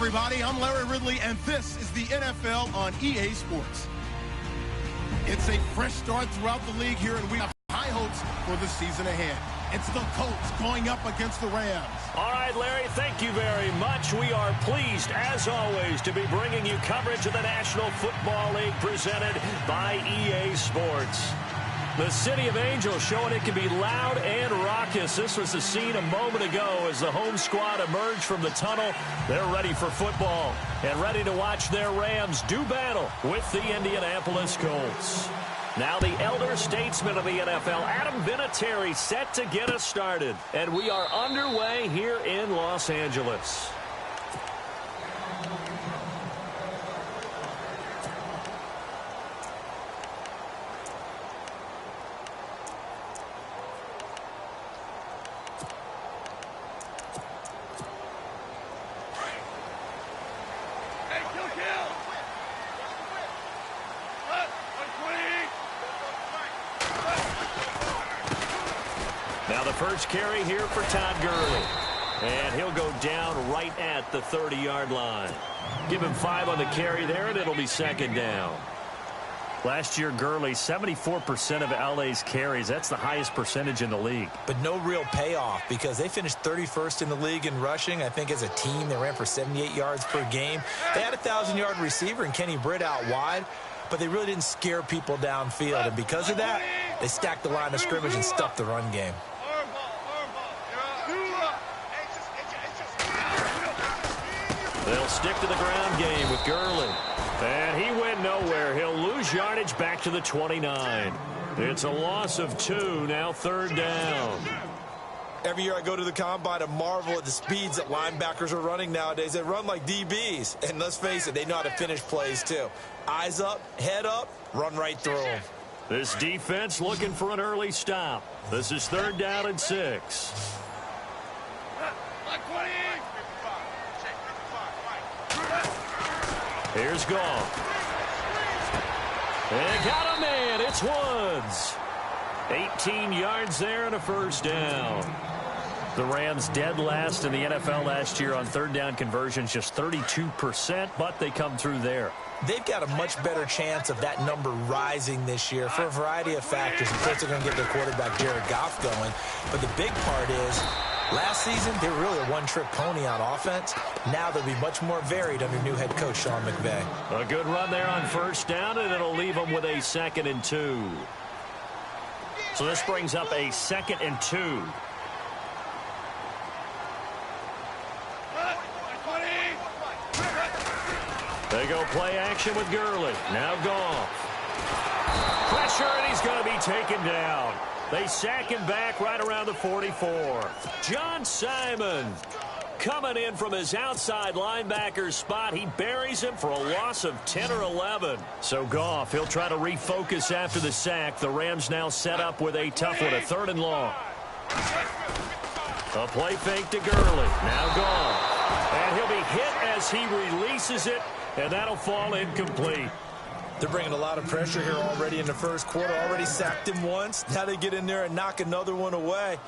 everybody. I'm Larry Ridley, and this is the NFL on EA Sports. It's a fresh start throughout the league here, and we have high hopes for the season ahead. It's the Colts going up against the Rams. All right, Larry, thank you very much. We are pleased, as always, to be bringing you coverage of the National Football League presented by EA Sports. The City of Angels showing it can be loud and raucous. This was the scene a moment ago as the home squad emerged from the tunnel. They're ready for football and ready to watch their Rams do battle with the Indianapolis Colts. Now the elder statesman of the NFL, Adam Vinatieri, set to get us started. And we are underway here in Los Angeles. Now the first carry here for Todd Gurley. And he'll go down right at the 30-yard line. Give him 5 on the carry there, and it'll be second down. Last year, Gurley, 74% of LA's carries. That's the highest percentage in the league. But no real payoff because they finished 31st in the league in rushing. I think as a team, they ran for 78 yards per game. They had a 1,000-yard receiver in Kenny Britt out wide, but they really didn't scare people downfield. And because of that, they stacked the line of scrimmage and stuffed the run game. They'll stick to the ground game with Gurley. And he went nowhere. He'll lose yardage back to the 29. It's a loss of 2, now third down. Every year I go to the combine and marvel at the speeds that linebackers are running nowadays. They run like DBs. And let's face it, they know how to finish plays too. Eyes up, head up, run right through them. This defense looking for an early stop. This is third down and 6. Here's Goff. And got a man. It's Woods. 18 yards there and a first down. The Rams dead last in the NFL last year on third down conversions, just 32%, but they come through there. They've got a much better chance of that number rising this year for a variety of factors. Of course, they're going to get their quarterback, Jared Goff, going. But the big part is, last season, they were really a one-trick pony on offense. Now they'll be much more varied under new head coach Sean McVay. A good run there on first down, and it'll leave them with a 2nd and 2. So this brings up a 2nd and 2. They go play action with Gurley. Now Goff. Pressure, and he's going to be taken down. They sack him back right around the 44. John Simon coming in from his outside linebacker spot. He buries him for a loss of 10 or 11. So Goff, he'll try to refocus after the sack. The Rams now set up with a tough one, a 3rd and long. A play fake to Gurley. Now Goff. And he'll be hit as he releases it, and that'll fall incomplete. They're bringing a lot of pressure here already in the first quarter. Already sacked him once. Now they get in there and knock another one away.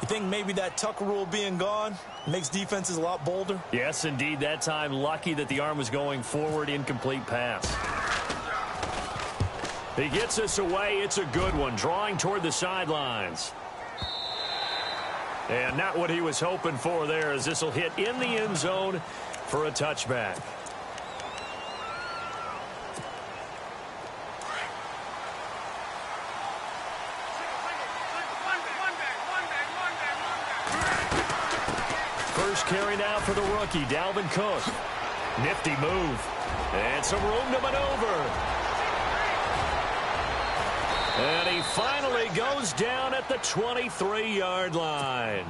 You think maybe that Tucker rule being gone makes defenses a lot bolder? Yes, indeed. That time, lucky that the arm was going forward. Incomplete pass. He gets us away. It's a good one. Drawing toward the sidelines. And not what he was hoping for there, as this will hit in the end zone for a touchback. First carry now for the rookie, Dalvin Cook. Nifty move. And some room to maneuver. And he finally goes down at the 23-yard line.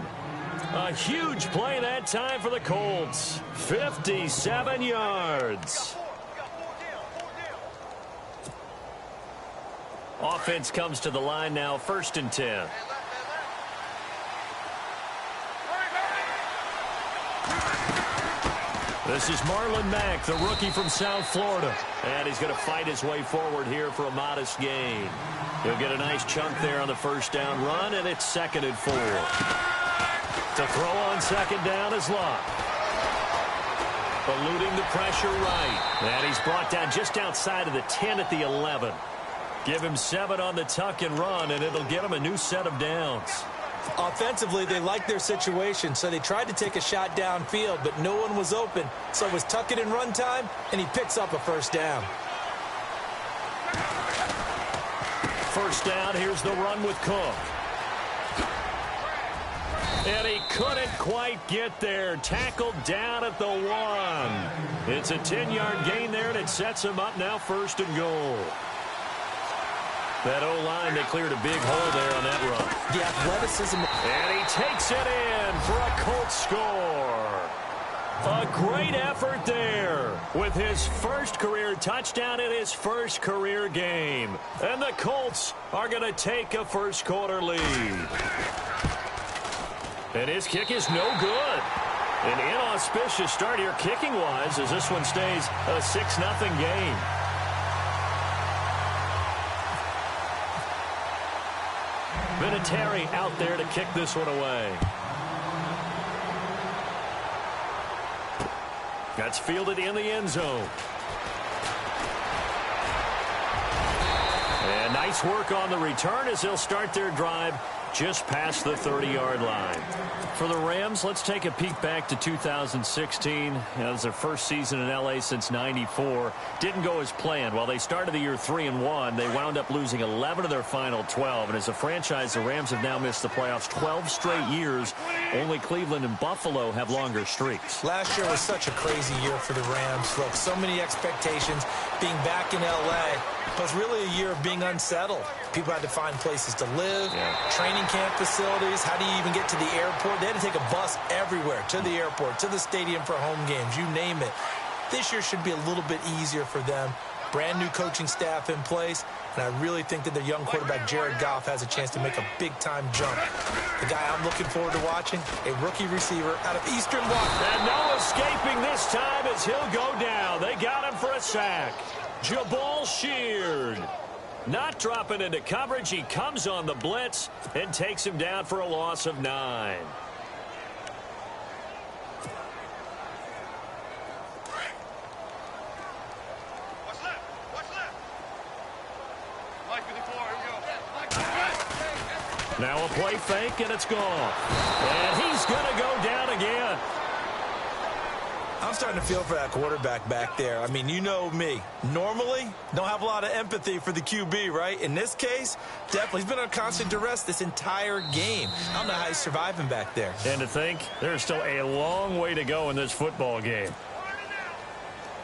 A huge play that time for the Colts. 57 yards. Offense comes to the line now, 1st and 10. This is Marlon Mack, the rookie from South Florida. And he's going to fight his way forward here for a modest gain. He'll get a nice chunk there on the first down run, and it's 2nd and 4. To throw on 2nd down is Locke. Eluding the pressure right. And he's brought down just outside of the 10 at the 11. Give him 7 on the tuck and run, and it'll get him a new set of downs. Offensively, they liked their situation, so they tried to take a shot downfield, but no one was open. So it was tuck it and run time, and he picks up a first down. First down, here's the run with Cook. And he couldn't quite get there. Tackled down at the 1. It's a 10-yard gain there, and it sets him up now 1st and goal. That O-line, they cleared a big hole there on that run. The athleticism. And he takes it in for a Colts score. A great effort there with his first career touchdown in his first career game. And the Colts are going to take a first quarter lead. And his kick is no good. An inauspicious start here kicking-wise as this one stays a 6-0 game. Vinatieri out there to kick this one away. That's fielded in the end zone. And nice work on the return as they'll start their drive just past the 30-yard line. For the Rams, let's take a peek back to 2016. That was their first season in L.A. since '94. Didn't go as planned. While they started the year 3-1, they wound up losing 11 of their final 12. And as a franchise, the Rams have now missed the playoffs 12 straight years. Only Cleveland and Buffalo have longer streaks. Last year was such a crazy year for the Rams. Look, so many expectations being back in L.A., but it's really a year of being unsettled. People had to find places to live, training camp facilities. How do you even get to the airport? They had to take a bus everywhere, to the airport, to the stadium for home games, you name it. This year should be a little bit easier for them. Brand new coaching staff in place, and I really think that their young quarterback, Jared Goff, has a chance to make a big-time jump. The guy I'm looking forward to watching, a rookie receiver out of Eastern Washington. And no escaping this time as he'll go down. They got him for a sack. Jabal Sheard. Not dropping into coverage. He comes on the blitz and takes him down for a loss of 9. Now a play fake, and it's gone. And he's going to go down again. I'm starting to feel for that quarterback back there. I mean, you know me. Normally, don't have a lot of empathy for the QB, right? In this case, definitely. He's been on constant duress this entire game. I don't know how he's surviving back there. And to think, there's still a long way to go in this football game.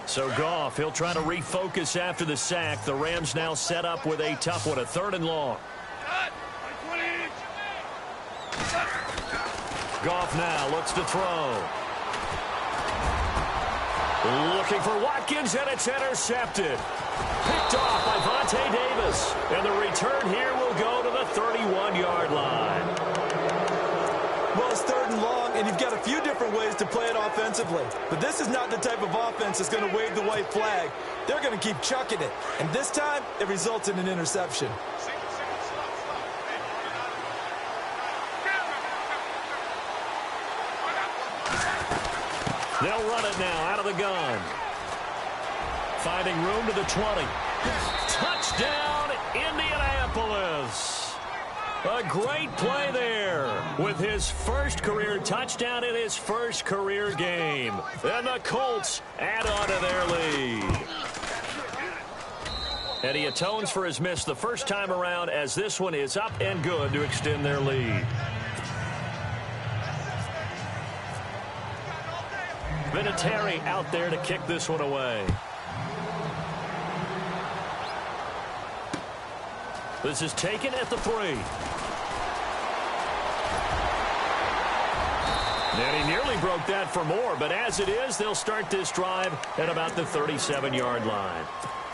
So Goff, he'll try to refocus after the sack. The Rams now set up with a tough one, a 3rd and long. Goff now looks to throw. Looking for Watkins, and it's intercepted. Picked off by Vontae Davis. And the return here will go to the 31-yard line. Well, it's 3rd and long, and you've got a few different ways to play it offensively. But this is not the type of offense that's going to wave the white flag. They're going to keep chucking it. And this time, it results in an interception. They'll run it now out of the gun. Finding room to the 20. Touchdown, Indianapolis. A great play there with his first career touchdown in his first career game. And the Colts add on to their lead. And he atones for his miss the first time around as this one is up and good to extend their lead. Vinatieri out there to kick this one away. This is taken at the 3. And he nearly broke that for more, but as it is, they'll start this drive at about the 37-yard line.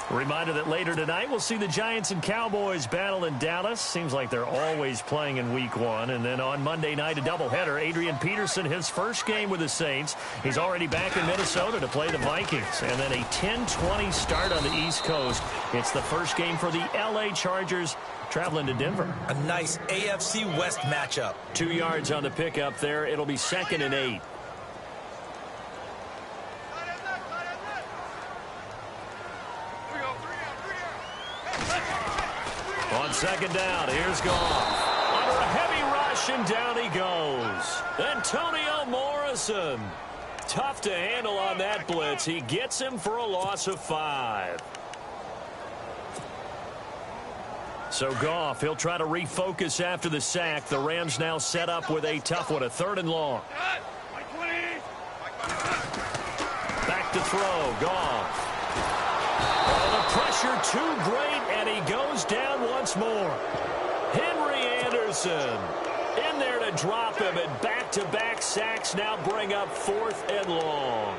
A reminder that later tonight we'll see the Giants and Cowboys battle in Dallas. Seems like they're always playing in week 1. And then on Monday night, a doubleheader. Adrian Peterson, his first game with the Saints. He's already back in Minnesota to play the Vikings. And then a 10-20 start on the East Coast. It's the first game for the L.A. Chargers traveling to Denver. A nice AFC West matchup. 2 yards on the pickup there. It'll be 2nd and 8. second down. Here's Goff. Under a heavy rush, and down he goes. Antonio Morrison. Tough to handle on that blitz. He gets him for a loss of 5. So Goff, he'll try to refocus after the sack. The Rams now set up with a tough one, a 3rd and long. Back to throw, Goff. Oh, the pressure too great, and he goes down once more. Henry Anderson in there to drop him, and back-to-back sacks now bring up 4th and long.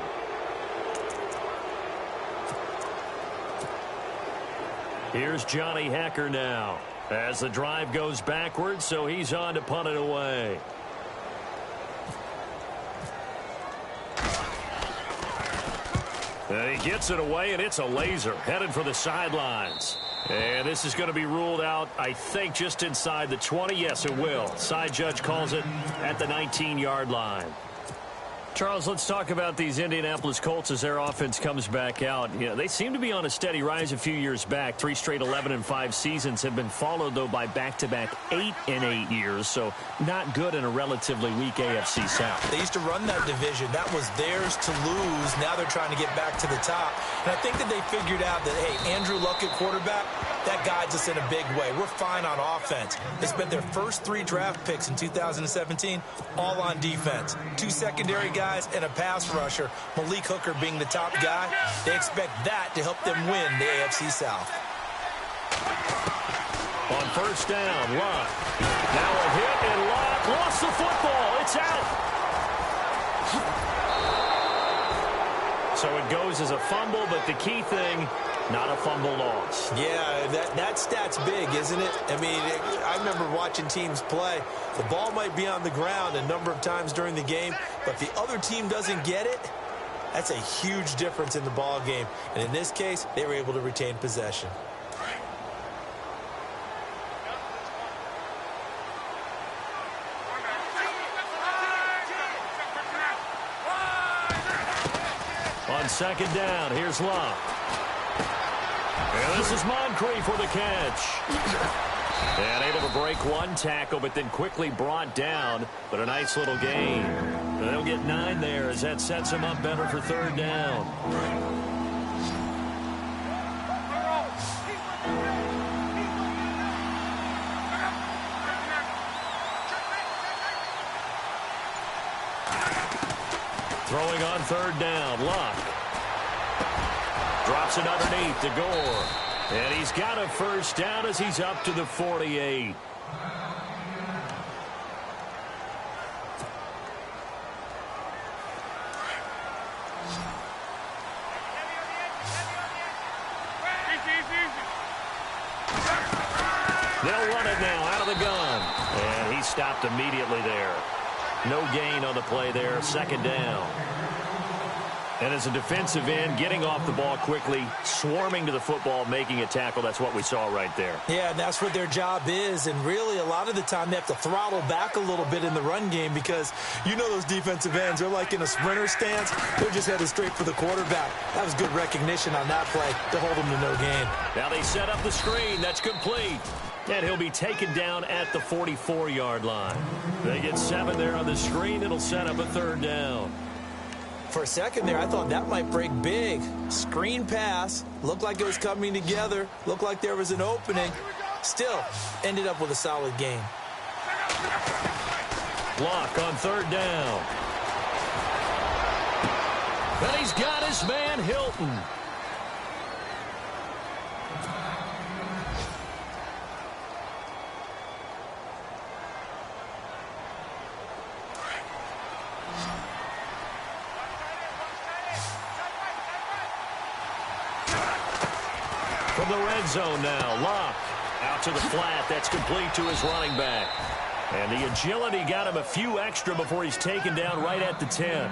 Here's Johnny Hekker now as the drive goes backwards, so he's on to punt it away. And he gets it away, and it's a laser headed for the sidelines. And this is going to be ruled out, I think, just inside the 20. Yes, it will. Side judge calls it at the 19-yard line. Charles, let's talk about these Indianapolis Colts as their offense comes back out. You know, they seem to be on a steady rise a few years back. 3 straight 11-5 seasons have been followed, though, by back-to-back 8-8 years. So not good in a relatively weak AFC South. They used to run that division. That was theirs to lose. Now they're trying to get back to the top. And I think that they figured out that, hey, Andrew Luck at quarterback, that guides us in a big way. We're fine on offense. They spent their first 3 draft picks in 2017 all on defense. 2 secondary guys and a pass rusher, Malik Hooker being the top guy. They expect that to help them win the AFC South. On first down, Luck. Now a hit, and Luck lost the football. It's out. So it goes as a fumble, but the key thing, not a fumble loss. Yeah, that stat's big, isn't it? I mean, I remember watching teams play. The ball might be on the ground a number of times during the game, but if the other team doesn't get it, that's a huge difference in the ball game. And in this case, they were able to retain possession. On second down, here's Luck. And this is Moncrief for the catch. And able to break 1 tackle, but then quickly brought down. But a nice little gain. And they'll get 9 there as that sets them up better for 3rd down. Throwing on 3rd down, Luck. Drops it underneath to Gore. And he's got a first down as he's up to the 48. They'll run it now out of the gun. And he stopped immediately there. No gain on the play there, 2nd down. And as a defensive end, getting off the ball quickly, swarming to the football, making a tackle, that's what we saw right there. Yeah, and that's what their job is. And really, a lot of the time, they have to throttle back a little bit in the run game because you know those defensive ends, they're like in a sprinter stance. They're just headed straight for the quarterback. That was good recognition on that play to hold them to no gain. Now they set up the screen. That's complete. And he'll be taken down at the 44-yard line. They get 7 there on the screen. It'll set up a 3rd down. For a second there, I thought that might break big. Screen pass. Looked like it was coming together. Looked like there was an opening. Still, ended up with a solid game. Luck on 3rd down. And he's got his man, Hilton. From the red zone now, Luck out to the flat. That's complete to his running back. And the agility got him a few extra before he's taken down right at the 10.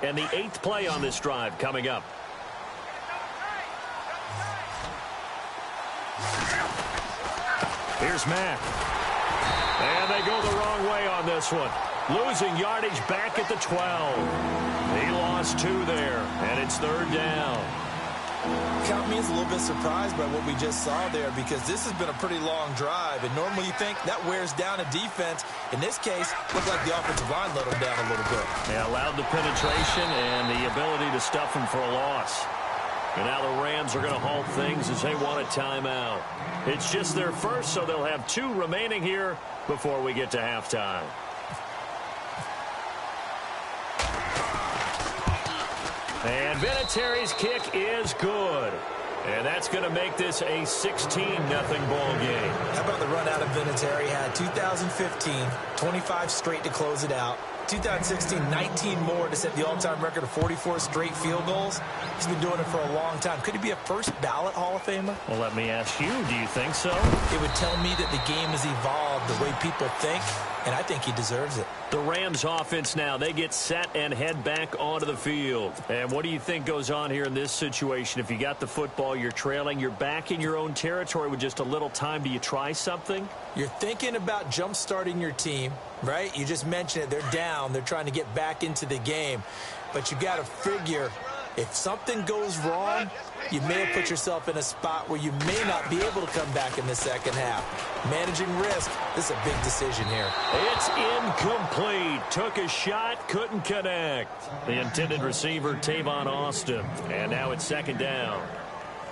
And the 8th play on this drive coming up. Here's Mack. And they go the wrong way on this one. Losing yardage back at the 12. He lost 2 there, and it's 3rd down. Count me as a little bit surprised by what we just saw there, because this has been a pretty long drive, and normally you think that wears down a defense. In this case, looked like the offensive line let them down a little bit. Yeah, allowed the penetration and the ability to stuff them for a loss. And now the Rams are going to halt things as they want a timeout. It's just their first, so they'll have 2 remaining here before we get to halftime. And Vinatieri's kick is good. And that's going to make this a 16-0 ball game. How about the run out of Vinatieri? Had 2015, 25 straight to close it out. 2016, 19 more to set the all-time record of 44 straight field goals. He's been doing it for a long time. Could he be a first-ballot Hall of Famer? Well, let me ask you, do you think so? It would tell me that the game has evolved the way people think, and I think he deserves it. The Rams offense now, they get set and head back onto the field. And what do you think goes on here in this situation? If you got the football, you're trailing, you're back in your own territory with just a little time. Do you try something? You're thinking about jump-starting your team, right? You just mentioned it. They're down. They're trying to get back into the game. But you got to figure, if something goes wrong, you may have put yourself in a spot where you may not be able to come back in the second half. Managing risk, this is a big decision here. It's incomplete. Took a shot, couldn't connect. The intended receiver, Tavon Austin. And now it's 2nd down.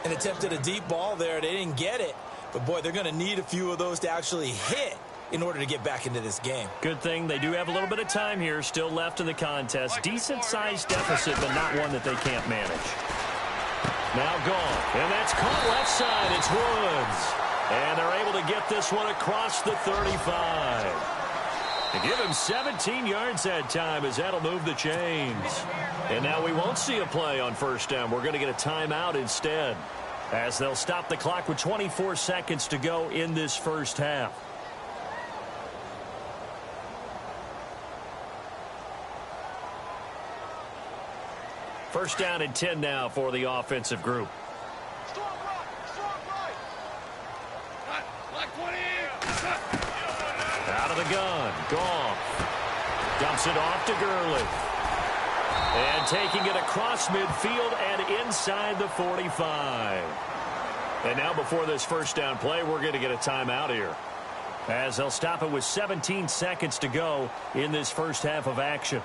And attempted a deep ball there. They didn't get it. But, boy, they're going to need a few of those to actually hit in order to get back into this game. Good thing they do have a little bit of time here still left in the contest. Decent-sized deficit, but not one that they can't manage. Now gone. And that's caught left side. It's Woods. And they're able to get this one across the 35. To give him 17 yards that time, as that'll move the chains. And now we won't see a play on 1st down. We're going to get a timeout instead, as they'll stop the clock with 24 seconds to go in this first half. First down and 10 now for the offensive group. Out of the gun, Goff dumps it off to Gurley. And taking it across midfield and inside the 45. And now before this first down play, we're going to get a timeout here, as they'll stop it with 17 seconds to go in this first half of action.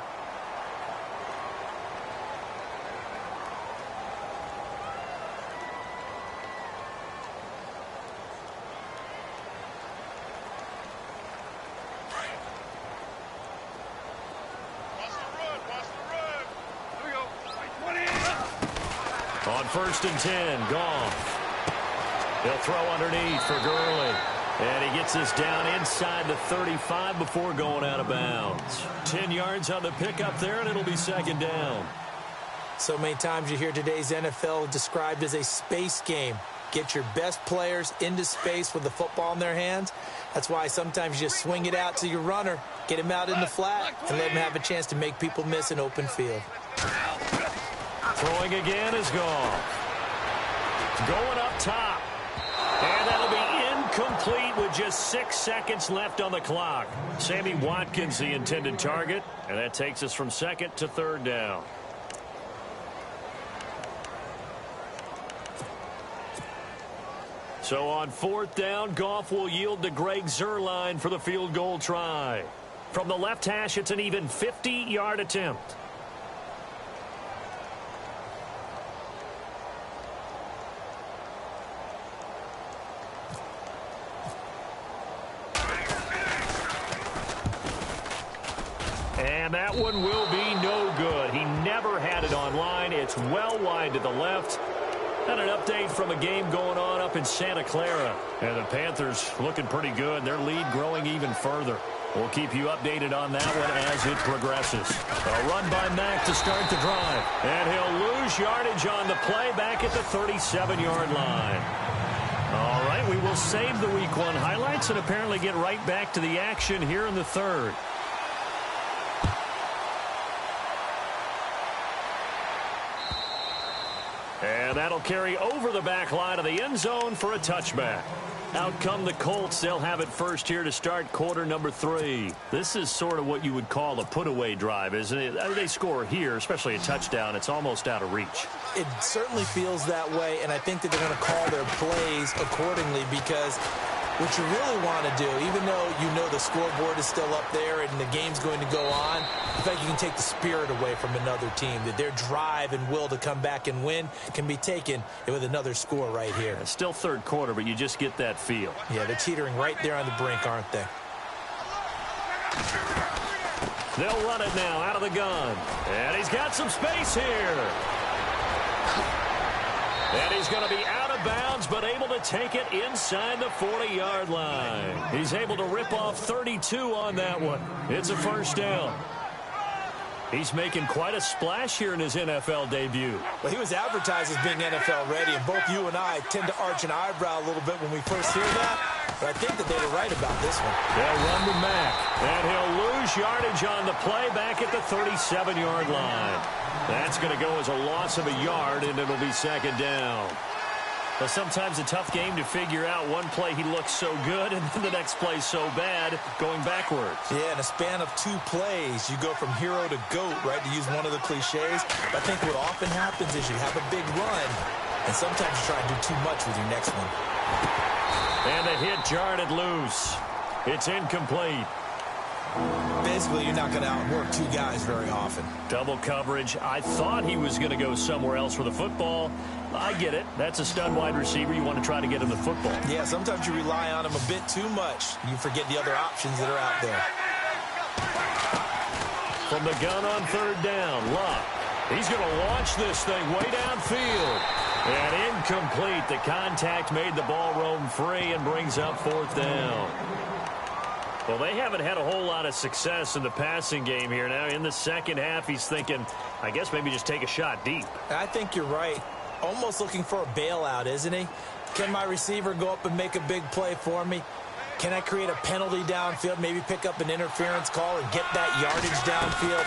On 1st and 10, Goff. He'll throw underneath for Gurley. And he gets this down inside the 35 before going out of bounds. 10 yards on the pickup there, and it'll be 2nd down. So many times you hear today's NFL described as a space game. Get your best players into space with the football in their hands. That's why sometimes you just swing it out to your runner, get him out in the flat, and let him have a chance to make people miss an open field. Throwing again is Goff. Going up top. And that'll be incomplete with just 6 seconds left on the clock. Sammy Watkins, the intended target. And that takes us from 2nd to 3rd down. So on 4th down, Goff will yield to Greg Zuerlein for the field goal try. From the left hash, it's an even 50-yard attempt. And that one will be no good. He never had it online. It's well wide to the left. And an update from a game going on up in Santa Clara. And the Panthers looking pretty good. Their lead growing even further. We'll keep you updated on that one as it progresses. A run by Mack to start the drive. And he'll lose yardage on the play back at the 37-yard line. All right, we will save the Week 1 highlights and apparently get right back to the action here in the 3rd. And that'll carry over the back line of the end zone for a touchback. Out come the Colts. They'll have it first here to start quarter number 3. This is sort of what you would call a put-away drive, isn't it? They score here, especially a touchdown. It's almost out of reach. It certainly feels that way, and I think that they're going to call their plays accordingly, because what you really want to do, even though you know the scoreboard is still up there and the game's going to go on, I think you can take the spirit away from another team, that their drive and will to come back and win can be taken with another score right here. It's still third quarter, but you just get that feel. Yeah, they're teetering right there on the brink, aren't they? They'll run it now out of the gun. And he's got some space here. And he's going to be out of bounds, but able to take it inside the 40-yard line. He's able to rip off 32 on that one. It's a first down. He's making quite a splash here in his NFL debut. Well, he was advertised as being NFL ready, and both you and I tend to arch an eyebrow a little bit when we first hear that. But I think that they were right about this one. They'll run to Mack, and he'll lose yardage on the play back at the 37-yard line. That's going to go as a loss of a yard, and it'll be second down. Well, sometimes a tough game to figure out. One play he looks so good, and then the next play so bad, going backwards. Yeah, in a span of 2 plays, you go from hero to GOAT, right, to use one of the cliches. I think what often happens is you have a big run, and sometimes you try to do too much with your next one. And the hit jarred it loose. It's incomplete. Basically, you're not going to outwork 2 guys very often. Double coverage. I thought he was going to go somewhere else for the football. I get it. That's a stud wide receiver. You want to try to get him the football. Yeah, sometimes you rely on him a bit too much. You forget the other options that are out there. From the gun on third down, Luck. He's going to launch this thing way downfield. And incomplete. The contact made the ball roam free and brings up fourth down. Well, they haven't had a whole lot of success in the passing game here. Now, in the second half, he's thinking, I guess maybe just take a shot deep. I think you're right. Almost looking for a bailout, isn't he? Can my receiver go up and make a big play for me? Can I create a penalty downfield, maybe pick up an interference call and get that yardage downfield?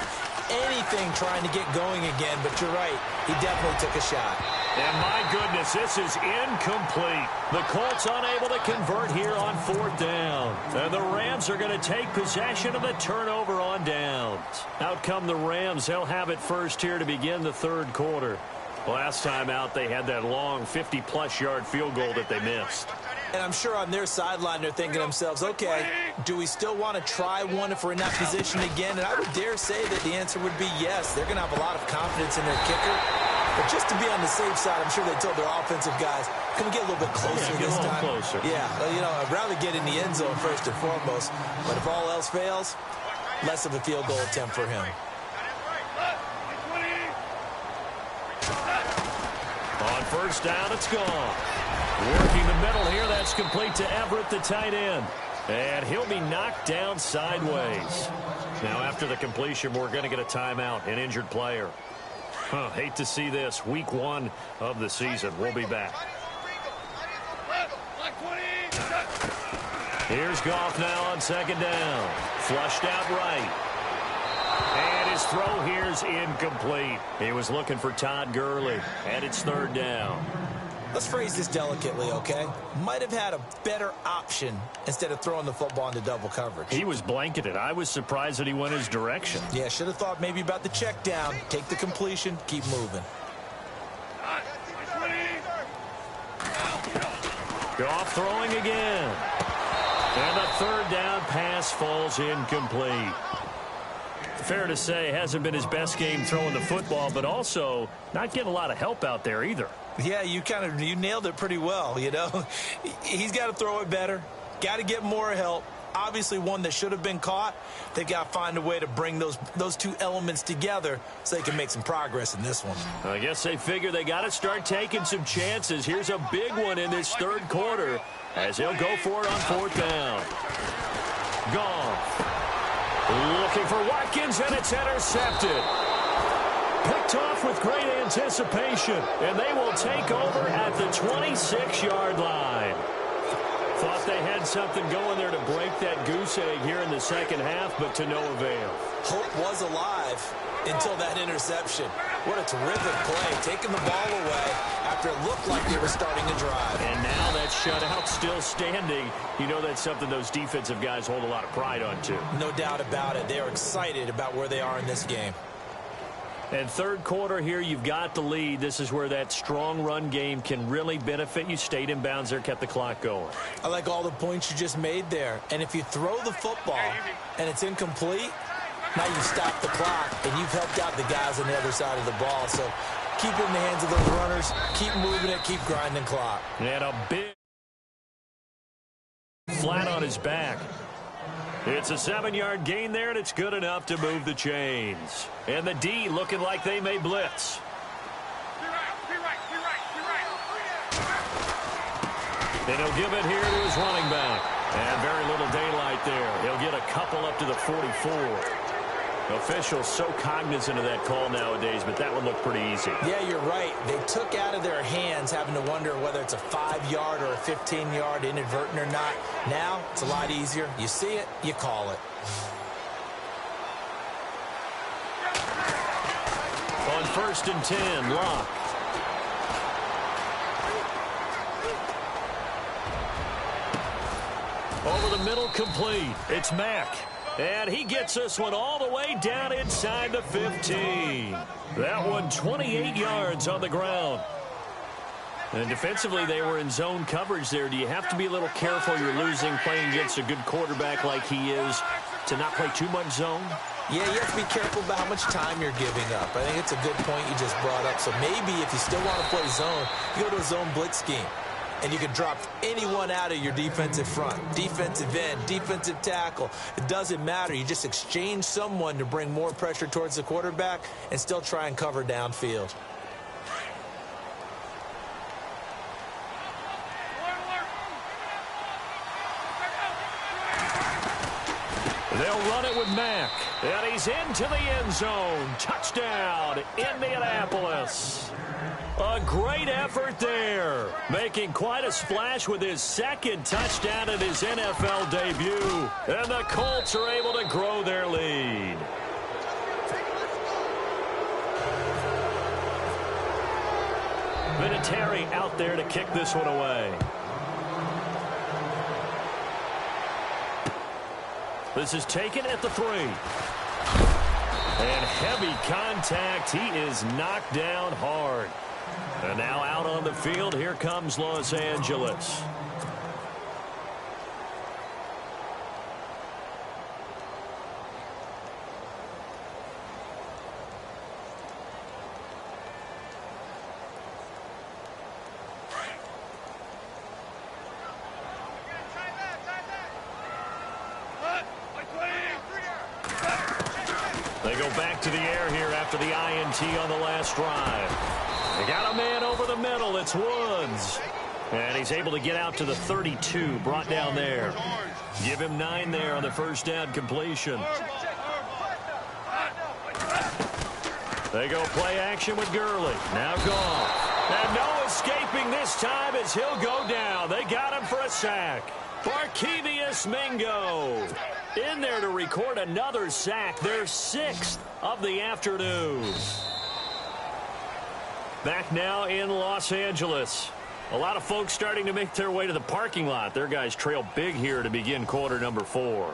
Anything trying to get going again, but you're right. He definitely took a shot. And my goodness, this is incomplete. The Colts unable to convert here on fourth down. And the Rams are going to take possession of the turnover on downs. Out come the Rams. They'll have it first here to begin the third quarter. Last time out, they had that long 50-plus yard field goal that they missed. And I'm sure on their sideline they're thinking to themselves, okay, do we still want to try one if we're in that position again? And I would dare say that the answer would be yes. They're going to have a lot of confidence in their kicker. But just to be on the safe side, I'm sure they told their offensive guys, can we get a little bit closer this time? Closer. Yeah, well, you know, I'd rather get in the end zone first and foremost. But if all else fails, less of a field goal attempt for him. On first down, it's gone. Working the middle here, that's complete to Everett, the tight end. And he'll be knocked down sideways. Now, after the completion, we're going to get a timeout, an injured player. Hate to see this. Week 1 of the season. We'll be back. Here's Goff now on second down. Flushed out right. And his throw here's incomplete. He was looking for Todd Gurley. And it's third down. Let's phrase this delicately, okay? Might have had a better option instead of throwing the football into double coverage. He was blanketed. I was surprised that he went his direction. Yeah, should have thought maybe about the check down. Take the completion, keep moving. Goff throwing again. And the third down pass falls incomplete. Fair to say, hasn't been his best game throwing the football, but also not getting a lot of help out there either. Yeah, you nailed it pretty well, you know. He's got to throw it better. Got to get more help. Obviously one that should have been caught. They got to find a way to bring those 2 elements together so they can make some progress in this one. I guess they figure they got to start taking some chances. Here's a big one in this third quarter as he'll go for it on fourth down. Goff looking for Watkins, and it's intercepted. Picked off with great anticipation, and they will take over at the 26-yard line. Thought they had something going there to break that goose egg here in the second half, but to no avail. Hope was alive until that interception. What a terrific play, taking the ball away after it looked like they were starting to drive. And now that shutout still standing. You know that's something those defensive guys hold a lot of pride on, too. No doubt about it. They are excited about where they are in this game. And third quarter here, you've got the lead. This is where that strong run game can really benefit you. Stayed in bounds there, kept the clock going. I like all the points you just made there. And if you throw the football and it's incomplete, now you stop the clock and you've helped out the guys on the other side of the ball. So keep it in the hands of those runners, keep moving it, keep grinding clock. And a big flat on his back. It's a 7-yard gain there, and it's good enough to move the chains. And the D looking like they may blitz. And he'll give it here to his running back. And very little daylight there. He'll get a couple up to the 44. Officials so cognizant of that call nowadays, but that one looked pretty easy. Yeah, you're right. They took out of their hands having to wonder whether it's a 5-yard or a 15-yard inadvertent or not. Now, it's a lot easier. You see it, you call it. On 1st and 10, Locke. Over the middle, complete. It's Mack. And he gets this one all the way down inside the 15. That one 28 yards on the ground. And defensively, they were in zone coverage there. Do you have to be a little careful? You're losing playing against a good quarterback like he is to not play too much zone? Yeah, you have to be careful about how much time you're giving up. I think it's a good point you just brought up. So maybe if you still want to play zone, you go to a zone blitz scheme. And you can drop anyone out of your defensive front, defensive end, defensive tackle. It doesn't matter. You just exchange someone to bring more pressure towards the quarterback and still try and cover downfield. They'll run it with Mack. And he's into the end zone. Touchdown, Indianapolis. A great effort there, making quite a splash with his second touchdown in his NFL debut. And the Colts are able to grow their lead. Vinatieri out there to kick this one away. This is taken at the 3. And heavy contact. He is knocked down hard. And now out on the field, here comes Los Angeles. They go back to the air here after the INT on the last drive. They got a man over the middle. It's Woods. And he's able to get out to the 32, brought down there. Give him 9 there on the first down completion. They go play action with Gurley. Now Goff. And no escaping this time as he'll go down. They got him for a sack. Barkevious Mingo in there to record another sack. Their 6th of the afternoon. Back now in Los Angeles. A lot of folks starting to make their way to the parking lot. Their guys trail big here to begin quarter number 4.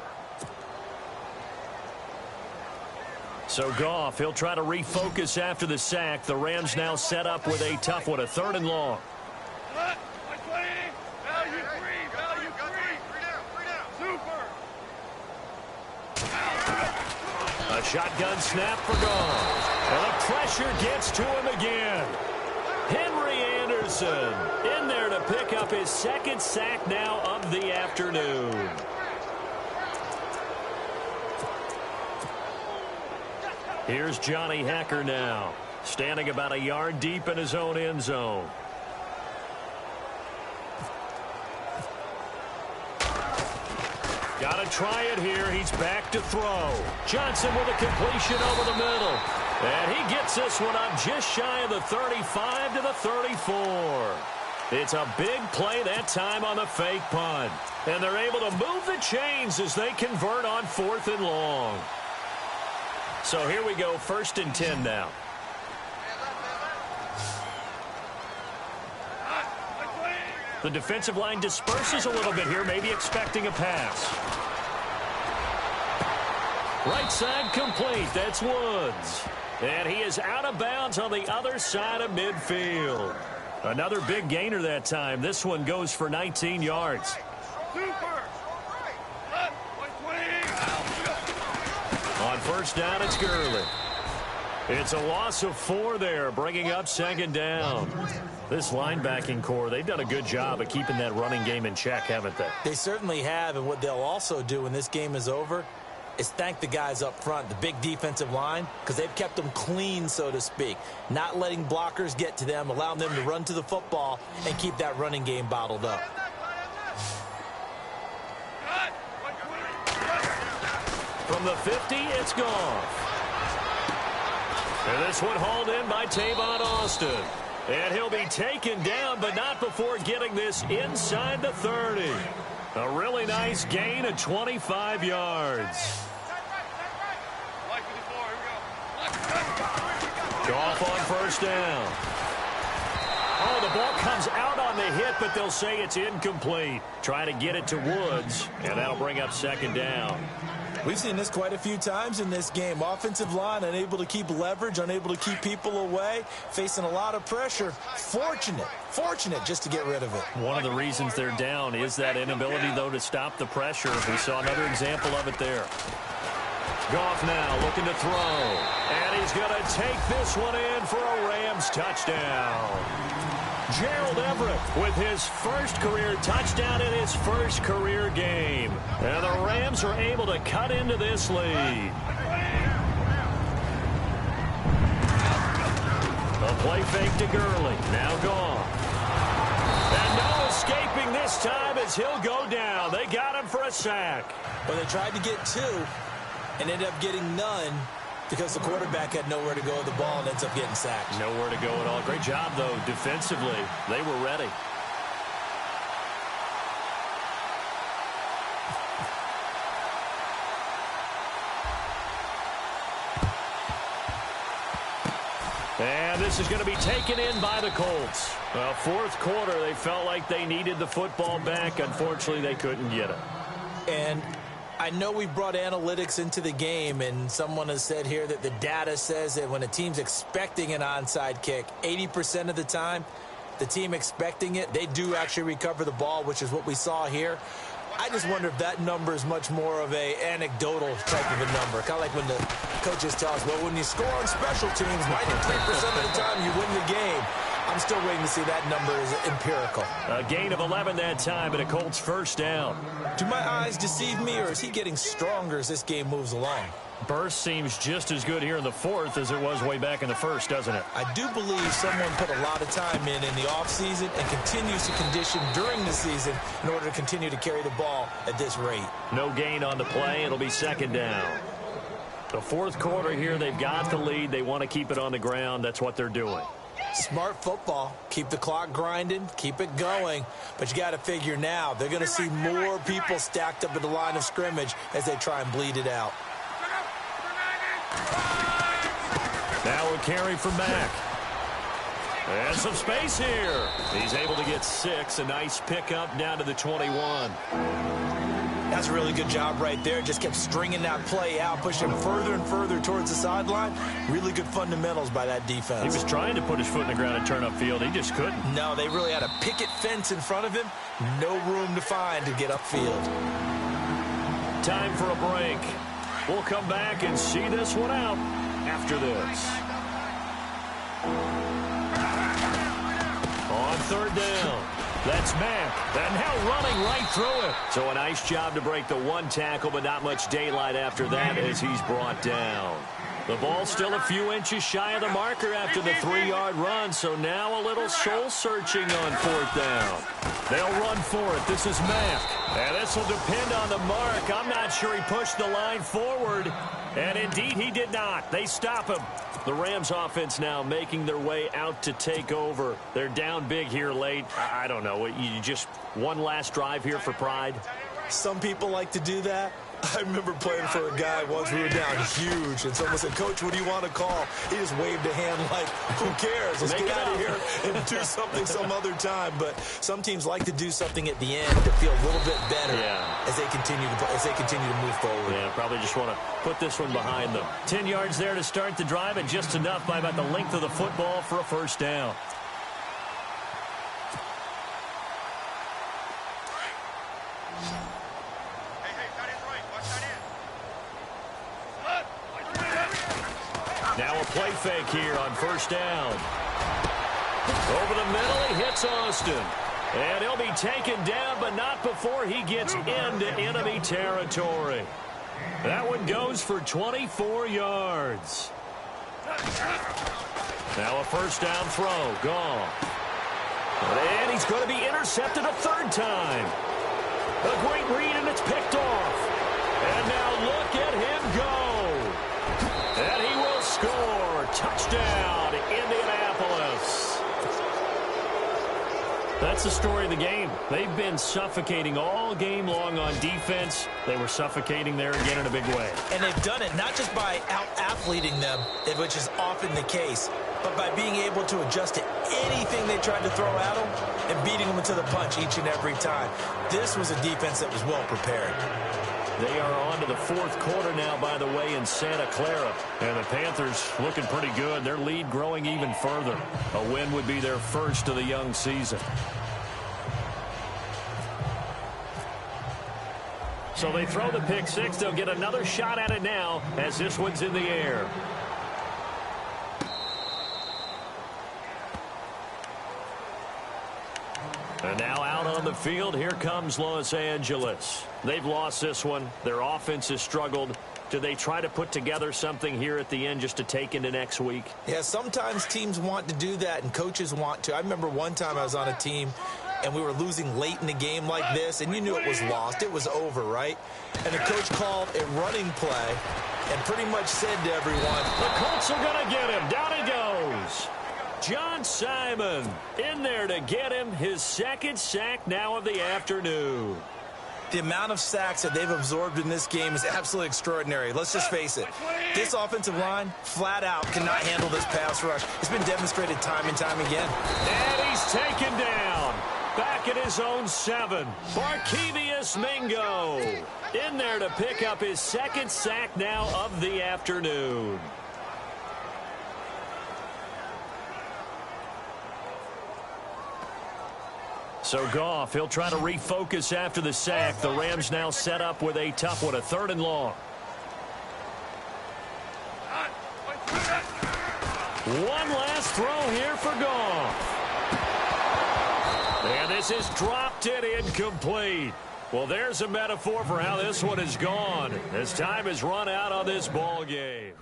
So Goff, he'll try to refocus after the sack. The Rams now set up with a tough one, a 3rd and long. A shotgun snap for Goff. And the pressure gets to him again. Henry Anderson in there to pick up his 2nd sack now of the afternoon. Here's Johnny Hacker now, standing about a yard deep in his own end zone. Got to try it here. He's back to throw. Johnson with a completion over the middle. And he gets this one up just shy of the 35 to the 34. It's a big play that time on the fake punt. And they're able to move the chains as they convert on 4th and long. So here we go, 1st and 10 now. The defensive line disperses a little bit here, maybe expecting a pass. Right side complete. That's Woods. And he is out of bounds on the other side of midfield. Another big gainer that time. This one goes for 19 yards. On 1st down, it's Gurley. It's a loss of 4 there, bringing up 2nd down. This linebacking core, they've done a good job of keeping that running game in check, haven't they? They certainly have, and what they'll also do when this game is over is thank the guys up front, the big defensive line, because they've kept them clean, so to speak. Not letting blockers get to them, allowing them to run to the football and keep that running game bottled up. From the 50, it's gone. And this one hauled in by Tavon Austin. And he'll be taken down, but not before getting this inside the 30. A really nice gain of 25 yards. Goff on 1st down. Oh, the ball comes out on the hit, but they'll say it's incomplete. Try to get it to Woods, and that'll bring up 2nd down. We've seen this quite a few times in this game. Offensive line unable to keep leverage, unable to keep people away, facing a lot of pressure. Fortunate just to get rid of it. One of the reasons they're down is that inability, though, to stop the pressure. We saw another example of it there. Goff now looking to throw. And he's going to take this one in for a Rams touchdown. Gerald Everett with his first career touchdown in his first career game. And the Rams are able to cut into this lead. A play fake to Gurley. Now gone. And no escaping this time as he'll go down. They got him for a sack. Well, they tried to get 2 and ended up getting none, because the quarterback had nowhere to go with the ball and ends up getting sacked. Nowhere to go at all. Great job, though, defensively. They were ready. And this is going to be taken in by the Colts. 4th quarter, they felt like they needed the football back. Unfortunately, they couldn't get it. And I know we brought analytics into the game, and someone has said here that the data says that when a team's expecting an onside kick, 80% of the time, the team expecting it, they do actually recover the ball, which is what we saw here. I just wonder if that number is much more of a anecdotal type of a number. Kind of like when the coaches tell us, well, when you score on special teams, 93% of the time you win the game. I'm still waiting to see that number is empirical. A gain of 11 that time, and a Colts 1st down. Do my eyes deceive me, or is he getting stronger as this game moves along? Burst seems just as good here in the 4th as it was way back in the 1st, doesn't it? I do believe someone put a lot of time in the offseason and continues to condition during the season in order to continue to carry the ball at this rate. No gain on the play. It'll be 2nd down. The 4th quarter here, they've got the lead. They want to keep it on the ground. That's what they're doing. Smart football. Keep the clock grinding. Keep it going. But you got to figure now they're going to see more people stacked up at the line of scrimmage as they try and bleed it out. Now a carry from Mack. And some space here. He's able to get 6. A nice pickup down to the 21. That's a really good job right there. Just kept stringing that play out, pushing him further and further towards the sideline. Really good fundamentals by that defense. He was trying to put his foot in the ground and turn upfield. He just couldn't. No, they really had a picket fence in front of him. No room to find to get upfield. Time for a break. We'll come back and see this one out after this. On 3rd down. That's Mack. And now running right through it. So a nice job to break the 1 tackle, but not much daylight after that as he's brought down. The ball's still a few inches shy of the marker after the 3-yard run, so now a little soul-searching on 4th down. They'll run for it. This is Mack. And this will depend on the mark. I'm not sure he pushed the line forward. And indeed, he did not. They stop him. The Rams offense now making their way out to take over. They're down big here late. I don't know. You just one last drive here for pride? Some people like to do that. I remember playing for a guy once. We were down huge, and someone said, "Coach, what do you want to call?" He just waved a hand like, "Who cares? Let's get out of here and do something some other time." But some teams like to do something at the end to feel a little bit better as they continue to move forward. Yeah, probably just want to put this one behind them. 10 yards there to start the drive, and just enough by about the length of the football for a first down. Now a play fake here on first down. Over the middle, he hits Austin. And he'll be taken down, but not before he gets into enemy territory. That one goes for 24 yards. Now a first down throw. Gone. And he's going to be intercepted a third time. A great read, and it's picked off. And now look at him go. And he will score. Touchdown, Indianapolis. That's the story of the game. They've been suffocating all game long on defense. They were suffocating there again in a big way. And they've done it not just by out-athleting them, which is often the case, but by being able to adjust to anything they tried to throw at them and beating them into the punch each and every time. This was a defense that was well prepared. They are on to the fourth quarter now, by the way, in Santa Clara. And the Panthers looking pretty good. Their lead growing even further. A win would be their first of the young season. So they throw the pick six. They'll get another shot at it now as this one's in the air. And now out on the field, here comes Los Angeles. They've lost this one. Their offense has struggled. Do they try to put together something here at the end just to take into next week? Yeah, sometimes teams want to do that, and coaches want to. I remember one time I was on a team, and we were losing late in the game like this, and you knew it was lost. It was over, right? And the coach called a running play and pretty much said to everyone, the Colts are going to get him. Down he goes. John Simon in there to get him his second sack now of the afternoon. The amount of sacks that they've absorbed in this game is absolutely extraordinary. Let's just face it. This offensive line, flat out, cannot handle this pass rush. It's been demonstrated time and time again. And he's taken down. Back at his own 7. Barkevius Mingo in there to pick up his second sack now of the afternoon. So Goff, he'll try to refocus after the sack. The Rams now set up with a tough one, a 3rd and long. One last throw here for Goff. And this is dropped and incomplete. Well, there's a metaphor for how this one has gone as time has run out on this ball game.